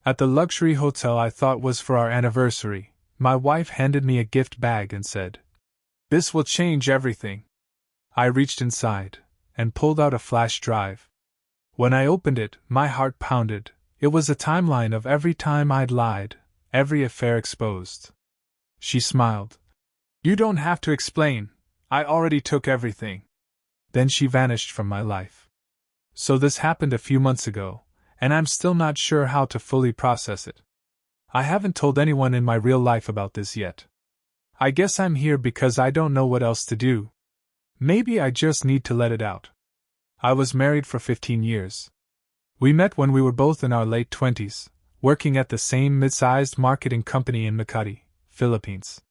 At the luxury hotel I thought was for our anniversary, my wife handed me a gift bag and said, "This will change everything." I reached inside and pulled out a flash drive. When I opened it, my heart pounded. It was a timeline of every time I'd lied, every affair exposed. She smiled. "You don't have to explain. I already took everything." Then she vanished from my life. So this happened a few months ago, and I'm still not sure how to fully process it. I haven't told anyone in my real life about this yet. I guess I'm here because I don't know what else to do. Maybe I just need to let it out. I was married for 15 years. We met when we were both in our late 20s, working at the same mid-sized marketing company in Makati, Philippines.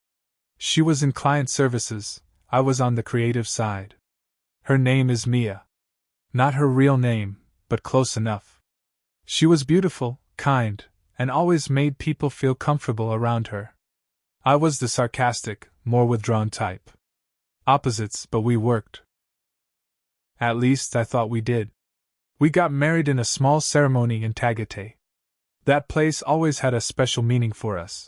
She was in client services, I was on the creative side. Her name is Mia. Not her real name, but close enough. She was beautiful, kind, and always made people feel comfortable around her. I was the sarcastic, more withdrawn type. Opposites, but we worked. At least I thought we did. We got married in a small ceremony in Tagaytay. That place always had a special meaning for us.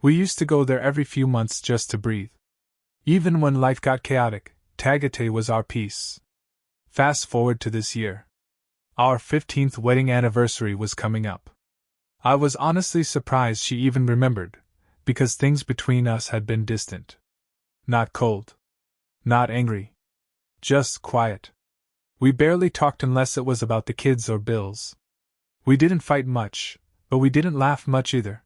We used to go there every few months just to breathe. Even when life got chaotic, Tagaytay was our peace. Fast forward to this year. Our 15th wedding anniversary was coming up. I was honestly surprised she even remembered, because things between us had been distant. Not cold. Not angry. Just quiet. We barely talked unless it was about the kids or bills. We didn't fight much, but we didn't laugh much either.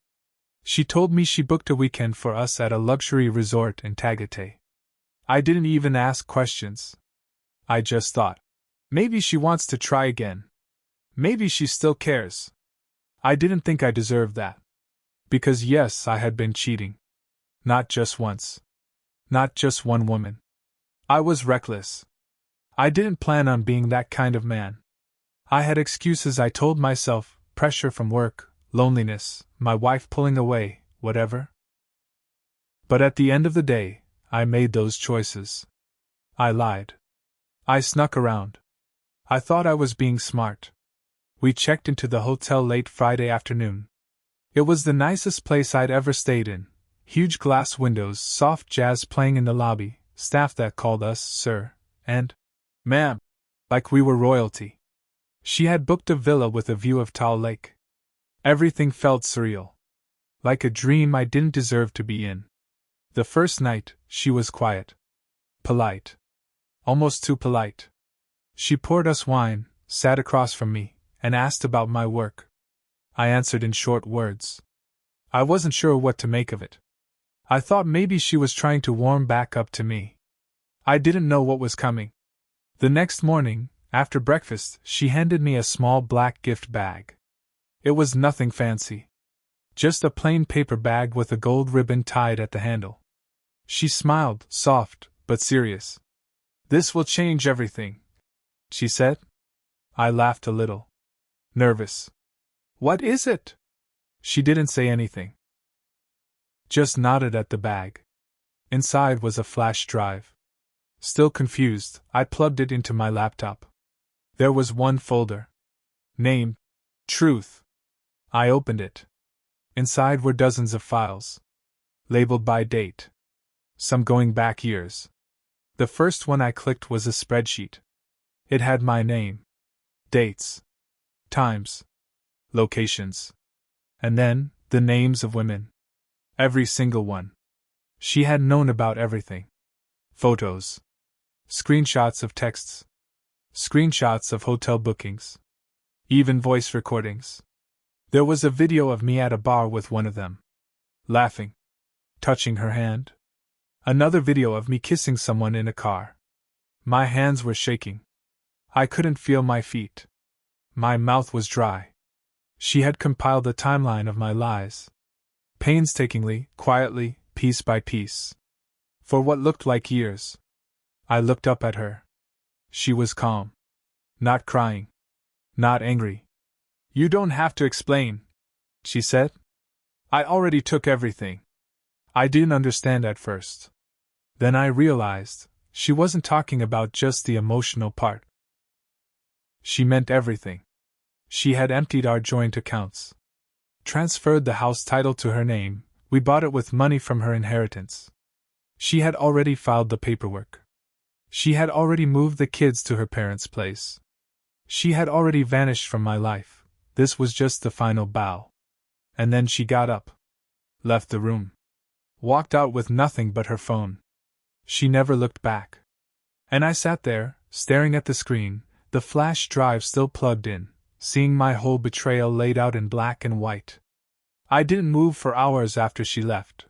She told me she booked a weekend for us at a luxury resort in Tagaytay. I didn't even ask questions. I just thought, maybe she wants to try again. Maybe she still cares. I didn't think I deserved that. Because yes, I had been cheating. Not just once. Not just one woman. I was reckless. I didn't plan on being that kind of man. I had excuses, I told myself, pressure from work, loneliness, my wife pulling away, whatever. But at the end of the day, I made those choices. I lied. I snuck around. I thought I was being smart. We checked into the hotel late Friday afternoon. It was the nicest place I'd ever stayed in. Huge glass windows, soft jazz playing in the lobby, staff that called us sir and ma'am, like we were royalty. She had booked a villa with a view of Taal Lake. Everything felt surreal. Like a dream I didn't deserve to be in. The first night, she was quiet. Polite. Almost too polite. She poured us wine, sat across from me, and asked about my work. I answered in short words. I wasn't sure what to make of it. I thought maybe she was trying to warm back up to me. I didn't know what was coming. The next morning, after breakfast, she handed me a small black gift bag. It was nothing fancy. Just a plain paper bag with a gold ribbon tied at the handle. She smiled, soft, but serious. "This will change everything," she said. I laughed a little. Nervous. "What is it?" She didn't say anything. Just nodded at the bag. Inside was a flash drive. Still confused, I plugged it into my laptop. There was one folder. Named Truth. I opened it. Inside were dozens of files. Labeled by date. Some going back years. The first one I clicked was a spreadsheet. It had my name. Dates. Times. Locations. And then, the names of women. Every single one. She had known about everything. Photos. Screenshots of texts. Screenshots of hotel bookings. Even voice recordings. There was a video of me at a bar with one of them. Laughing. Touching her hand. Another video of me kissing someone in a car. My hands were shaking. I couldn't feel my feet. My mouth was dry. She had compiled a timeline of my lies. Painstakingly, quietly, piece by piece. For what looked like years. I looked up at her. She was calm. Not crying. Not angry. "You don't have to explain," she said. "I already took everything." I didn't understand at first. Then I realized, she wasn't talking about just the emotional part. She meant everything. She had emptied our joint accounts. transferred the house title to her name. We bought it with money from her inheritance. She had already filed the paperwork. She had already moved the kids to her parents' place. She had already vanished from my life. This was just the final bow. And then she got up, left the room, walked out with nothing but her phone. She never looked back. And I sat there, staring at the screen, the flash drive still plugged in, seeing my whole betrayal laid out in black and white. I didn't move for hours after she left.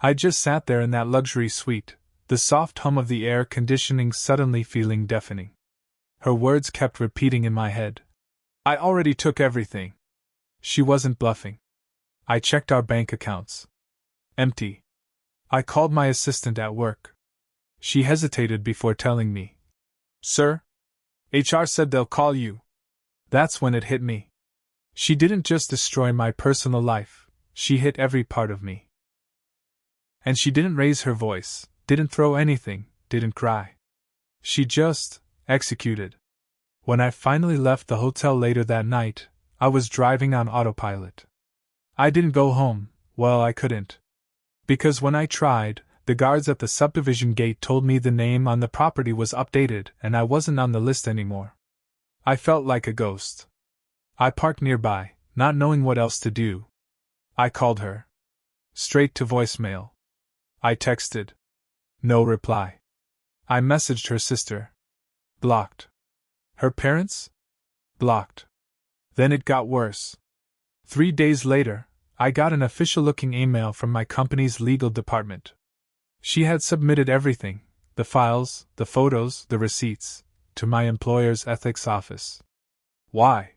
I just sat there in that luxury suite, the soft hum of the air conditioning suddenly feeling deafening. Her words kept repeating in my head. I already took everything. She wasn't bluffing. I checked our bank accounts. Empty. I called my assistant at work. She hesitated before telling me. Sir? HR said they'll call you. That's when it hit me. She didn't just destroy my personal life, she hit every part of me. And she didn't raise her voice, didn't throw anything, didn't cry. She just executed. When I finally left the hotel later that night, I was driving on autopilot. I didn't go home, well, I couldn't. Because when I tried, the guards at the subdivision gate told me the name on the property was updated and I wasn't on the list anymore. I felt like a ghost. I parked nearby, not knowing what else to do. I called her. Straight to voicemail. I texted. No reply. I messaged her sister. Blocked. Her parents? Blocked. Then it got worse. 3 days later, I got an official-looking email from my company's legal department. She had submitted everything, the files, the photos, the receipts, to my employer's ethics office. Why?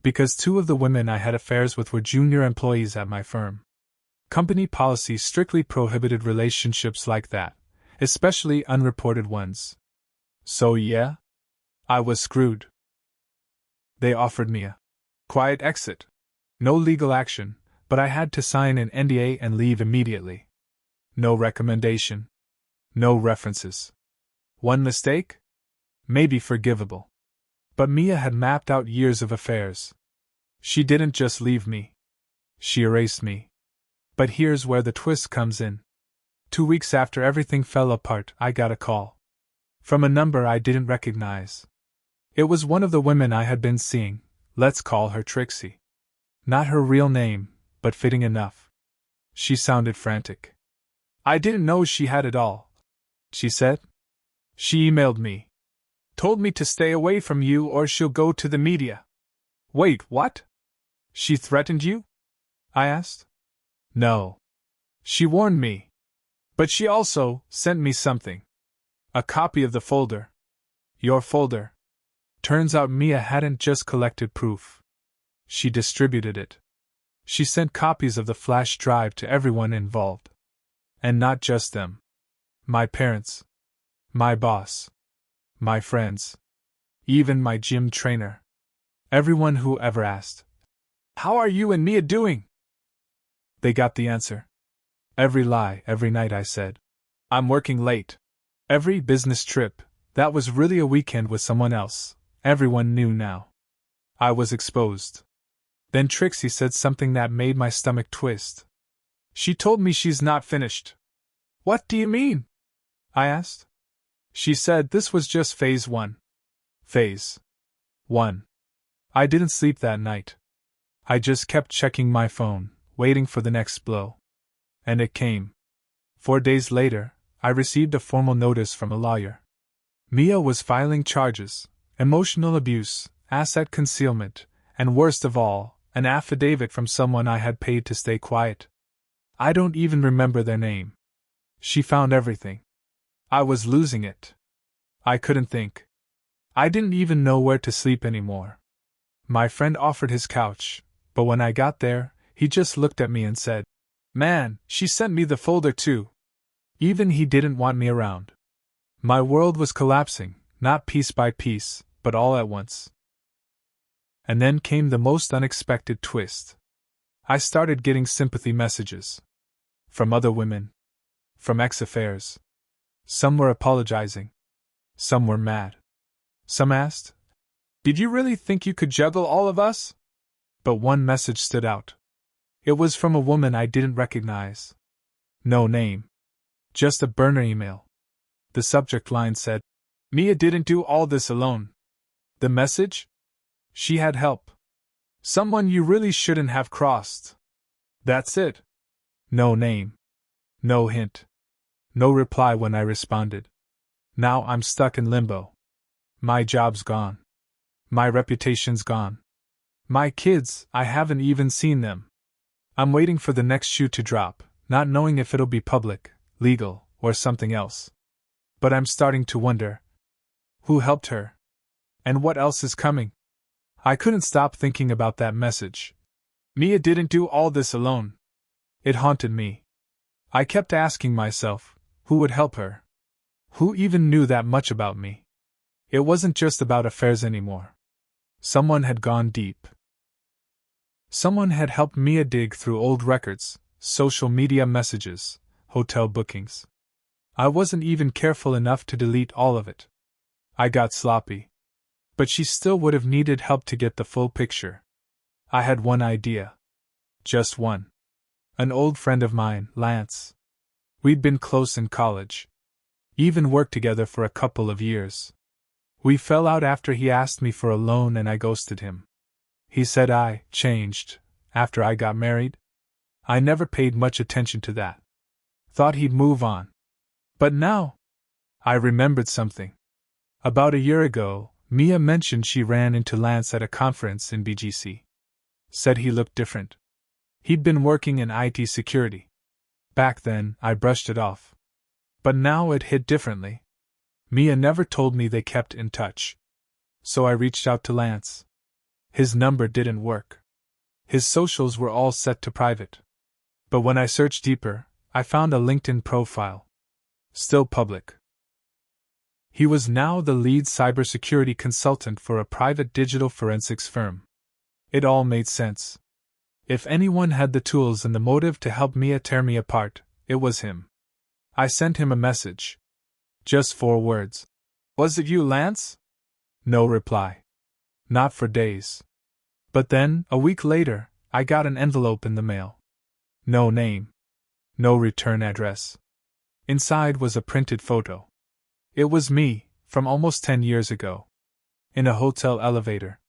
Because 2 of the women I had affairs with were junior employees at my firm. Company policy strictly prohibited relationships like that, especially unreported ones. So yeah, I was screwed. They offered me a quiet exit. No legal action, but I had to sign an NDA and leave immediately. No recommendation. No references. One mistake? Maybe forgivable. But Mia had mapped out years of affairs. She didn't just leave me. She erased me. But here's where the twist comes in. 2 weeks after everything fell apart, I got a call. From a number I didn't recognize. It was one of the women I had been seeing, let's call her Trixie. Not her real name, but fitting enough. She sounded frantic. I didn't know she had it all, she said. She emailed me. Told me to stay away from you or she'll go to the media. Wait, what? She threatened you? I asked. No. She warned me. But she also sent me something. A copy of the folder. Your folder. Turns out Mia hadn't just collected proof. She distributed it. She sent copies of the flash drive to everyone involved. And not just them. My parents. My boss. My friends. Even my gym trainer. Everyone who ever asked, "How are you and Mia doing?" They got the answer. Every lie, every night I said, "I'm working late." Every business trip, that was really a weekend with someone else, everyone knew now. I was exposed. Then Trixie said something that made my stomach twist. She told me she's not finished. What do you mean? I asked. She said this was just phase 1. Phase 1. I didn't sleep that night. I just kept checking my phone, waiting for the next blow. And it came. 4 days later, I received a formal notice from a lawyer. Mia was filing charges, emotional abuse, asset concealment, and worst of all, an affidavit from someone I had paid to stay quiet. I don't even remember their name. She found everything. I was losing it. I couldn't think. I didn't even know where to sleep anymore. My friend offered his couch, but when I got there, he just looked at me and said, "Man, she sent me the folder too." Even he didn't want me around. My world was collapsing, not piece by piece, but all at once. And then came the most unexpected twist. I started getting sympathy messages. From other women. From ex-affairs. Some were apologizing. Some were mad. Some asked, "Did you really think you could juggle all of us?" But one message stood out. It was from a woman I didn't recognize. No name. Just a burner email. The subject line said, "Mia didn't do all this alone." The message? She had help. Someone you really shouldn't have crossed. That's it. No name. No hint. No reply when I responded. Now I'm stuck in limbo. My job's gone. My reputation's gone. My kids, I haven't even seen them. I'm waiting for the next shoe to drop, not knowing if it'll be public, legal, or something else. But I'm starting to wonder, who helped her? And what else is coming? I couldn't stop thinking about that message. Mia didn't do all this alone. It haunted me. I kept asking myself, who would help her? Who even knew that much about me? It wasn't just about affairs anymore. Someone had gone deep. Someone had helped Mia dig through old records, social media messages, hotel bookings. I wasn't even careful enough to delete all of it. I got sloppy. But she still would have needed help to get the full picture. I had one idea. Just one. An old friend of mine, Lance. We'd been close in college. Even worked together for a couple of years. We fell out after he asked me for a loan and I ghosted him. He said I changed after I got married. I never paid much attention to that. Thought he'd move on. But now, I remembered something. About a year ago, Mia mentioned she ran into Lance at a conference in BGC. Said he looked different. He'd been working in IT security. Back then, I brushed it off. But now it hit differently. Mia never told me they kept in touch. So I reached out to Lance. His number didn't work. His socials were all set to private. But when I searched deeper, I found a LinkedIn profile. Still public. He was now the lead cybersecurity consultant for a private digital forensics firm. It all made sense. If anyone had the tools and the motive to help Mia tear me apart, it was him. I sent him a message. Just 4 words. "Was it you, Lance?" No reply. Not for days. But then, a week later, I got an envelope in the mail. No name. No return address. Inside was a printed photo. It was me, from almost 10 years ago. In a hotel elevator.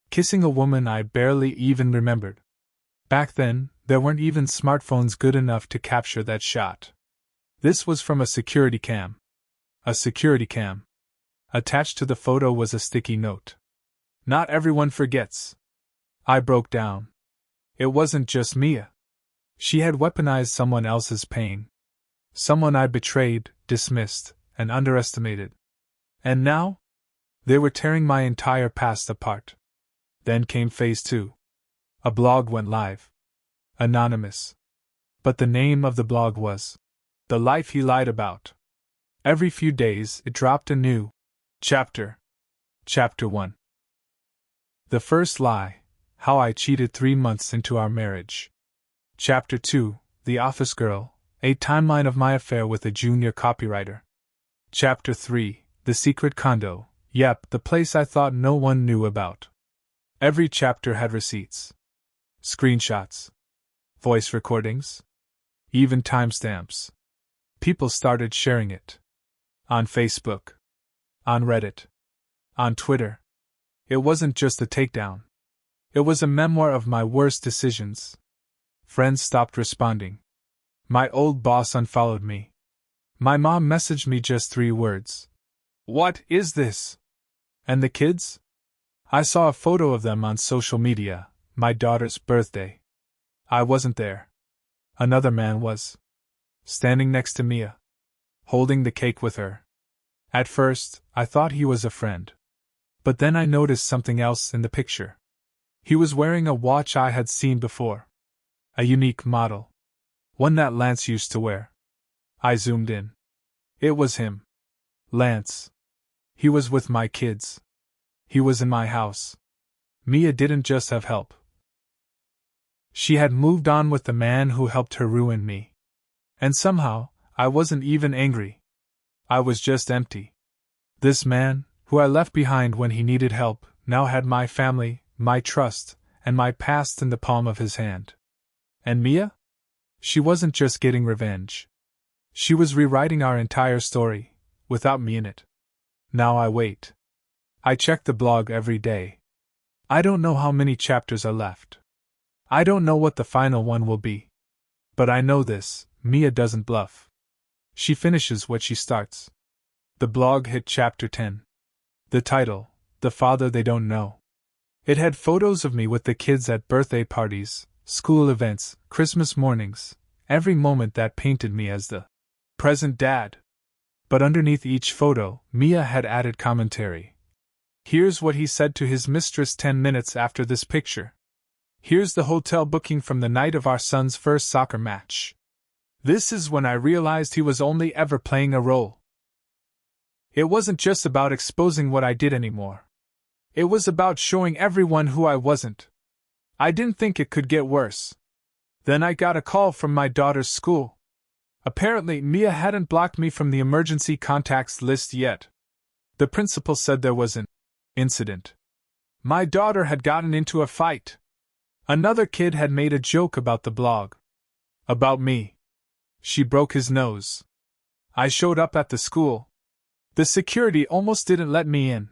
Kissing a woman I barely even remembered. Back then, there weren't even smartphones good enough to capture that shot. This was from a security cam. A security cam. Attached to the photo was a sticky note. "Not everyone forgets." I broke down. It wasn't just Mia. She had weaponized someone else's pain. Someone I betrayed, dismissed, and underestimated. And now? They were tearing my entire past apart. Then came phase 2. A blog went live. Anonymous. But the name of the blog was The Life He Lied About. Every few days it dropped a new chapter. Chapter 1. The first lie, how I cheated 3 months into our marriage. Chapter 2, The Office Girl, a timeline of my affair with a junior copywriter. Chapter 3, The Secret Condo, yep, the place I thought no one knew about. Every chapter had receipts. Screenshots. Voice recordings. Even timestamps. People started sharing it. On Facebook. On Reddit. On Twitter. It wasn't just a takedown. It was a memoir of my worst decisions. Friends stopped responding. My old boss unfollowed me. My mom messaged me just 3 words. "What is this?" And the kids? I saw a photo of them on social media, my daughter's birthday. I wasn't there. Another man was. Standing next to Mia. Holding the cake with her. At first, I thought he was a friend. But then I noticed something else in the picture. He was wearing a watch I had seen before. A unique model. One that Lance used to wear. I zoomed in. It was him. Lance. He was with my kids. He was in my house. Mia didn't just have help. She had moved on with the man who helped her ruin me. And somehow, I wasn't even angry. I was just empty. This man, who I left behind when he needed help, now had my family, my trust, and my past in the palm of his hand. And Mia? She wasn't just getting revenge. She was rewriting our entire story, without me in it. Now I wait. I check the blog every day. I don't know how many chapters are left. I don't know what the final one will be. But I know this, Mia doesn't bluff. She finishes what she starts. The blog hit chapter 10. The title, The Father They Don't Know. It had photos of me with the kids at birthday parties, school events, Christmas mornings, every moment that painted me as the present dad. But underneath each photo, Mia had added commentary. Here's what he said to his mistress 10 minutes after this picture. Here's the hotel booking from the night of our son's first soccer match. This is when I realized he was only ever playing a role. It wasn't just about exposing what I did anymore. It was about showing everyone who I wasn't. I didn't think it could get worse. Then I got a call from my daughter's school. Apparently, Mia hadn't blocked me from the emergency contacts list yet. The principal said there was an incident. My daughter had gotten into a fight. Another kid had made a joke about the blog. About me. She broke his nose. I showed up at the school. The security almost didn't let me in.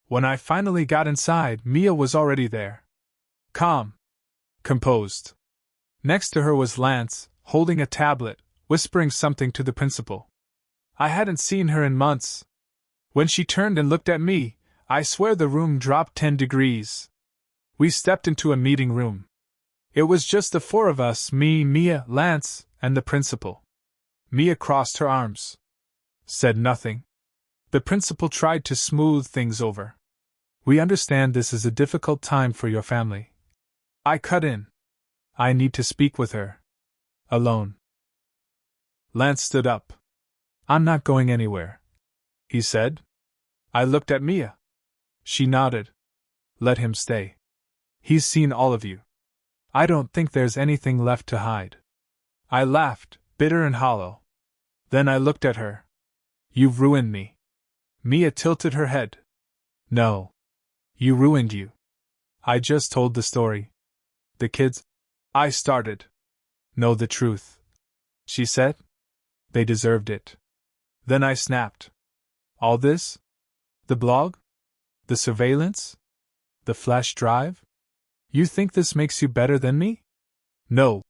When I finally got inside, Mia was already there. Calm. Composed. Next to her was Lance, holding a tablet, whispering something to the principal. I hadn't seen her in months. When she turned and looked at me, I swear the room dropped 10 degrees. We stepped into a meeting room. It was just the four of us, me, Mia, Lance, and the principal. Mia crossed her arms. Said nothing. The principal tried to smooth things over. We understand this is a difficult time for your family. I cut in. I need to speak with her. Alone. Lance stood up. I'm not going anywhere, he said. I looked at Mia. She nodded. Let him stay. He's seen all of you. I don't think there's anything left to hide. I laughed, bitter and hollow. Then I looked at her. You've ruined me. Mia tilted her head. No. You ruined you. I just told the story. The kids. I started. Know the truth. She said. They deserved it. Then I snapped. All this? The blog? The surveillance? The flash drive? You think this makes you better than me? No,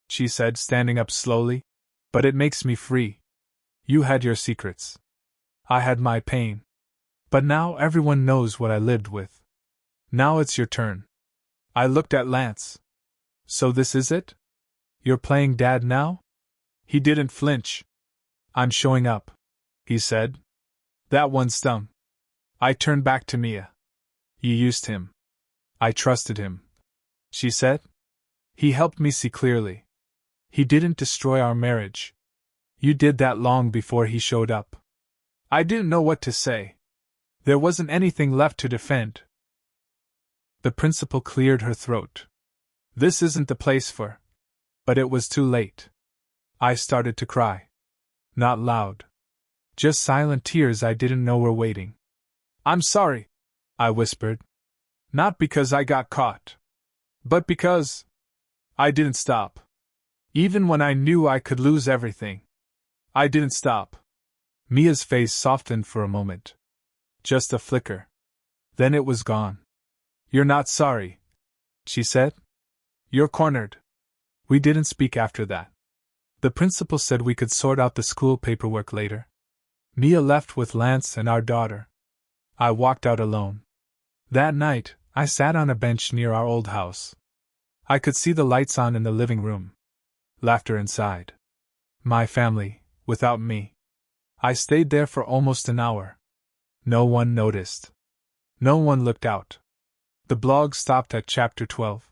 she said, standing up slowly. But it makes me free. You had your secrets. I had my pain. But now everyone knows what I lived with. Now it's your turn. I looked at Lance. So this is it? You're playing dad now? He didn't flinch. I'm showing up, he said. That one stung. I turned back to Mia. You used him. I trusted him, she said. He helped me see clearly. He didn't destroy our marriage. You did that long before he showed up. I didn't know what to say. There wasn't anything left to defend. The principal cleared her throat. This isn't the place for. But it was too late. I started to cry. Not loud. Just silent tears I didn't know were waiting. I'm sorry, I whispered. Not because I got caught. But because I didn't stop. Even when I knew I could lose everything. I didn't stop. Mia's face softened for a moment. Just a flicker. Then it was gone. You're not sorry, she said. You're cornered. We didn't speak after that. The principal said we could sort out the school paperwork later. Mia left with Lance and our daughter. I walked out alone. That night, I sat on a bench near our old house. I could see the lights on in the living room. Laughter inside. My family, without me. I stayed there for almost an hour. No one noticed. No one looked out. The blog stopped at chapter 12.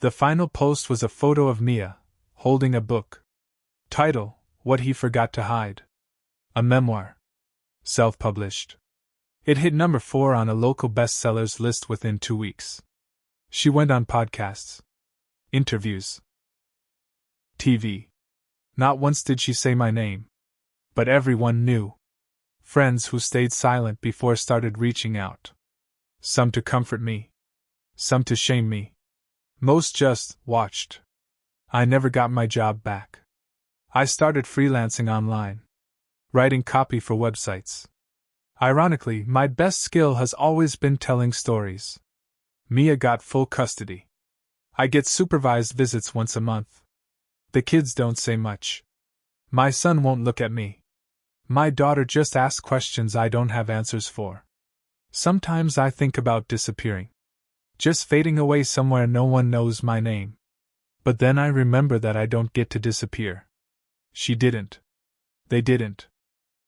The final post was a photo of Mia, holding a book. Title, What He Forgot to Hide. A memoir. Self-published. It hit number 4 on a local bestsellers list within 2 weeks. She went on podcasts. Interviews. TV. Not once did she say my name. But everyone knew. Friends who stayed silent before started reaching out. Some to comfort me. Some to shame me. Most just watched. I never got my job back. I started freelancing online, writing copy for websites. Ironically, my best skill has always been telling stories. Mia got full custody. I get supervised visits once a month. The kids don't say much. My son won't look at me. My daughter just asks questions I don't have answers for. Sometimes I think about disappearing. Just fading away somewhere no one knows my name. But then I remember that I don't get to disappear. She didn't. They didn't.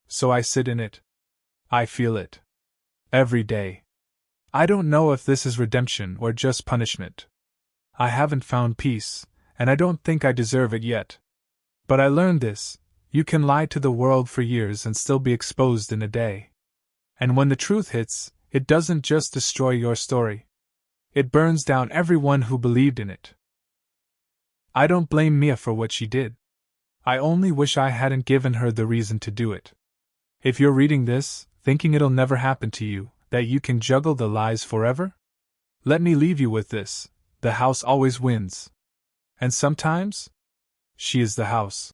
So I sit in it. I feel it. Every day. I don't know if this is redemption or just punishment. I haven't found peace, and I don't think I deserve it yet. But I learned this: you can lie to the world for years and still be exposed in a day. And when the truth hits, it doesn't just destroy your story. It burns down everyone who believed in it. I don't blame Mia for what she did. I only wish I hadn't given her the reason to do it. If you're reading this, thinking it'll never happen to you, that you can juggle the lies forever, let me leave you with this: the house always wins. And sometimes, she is the house.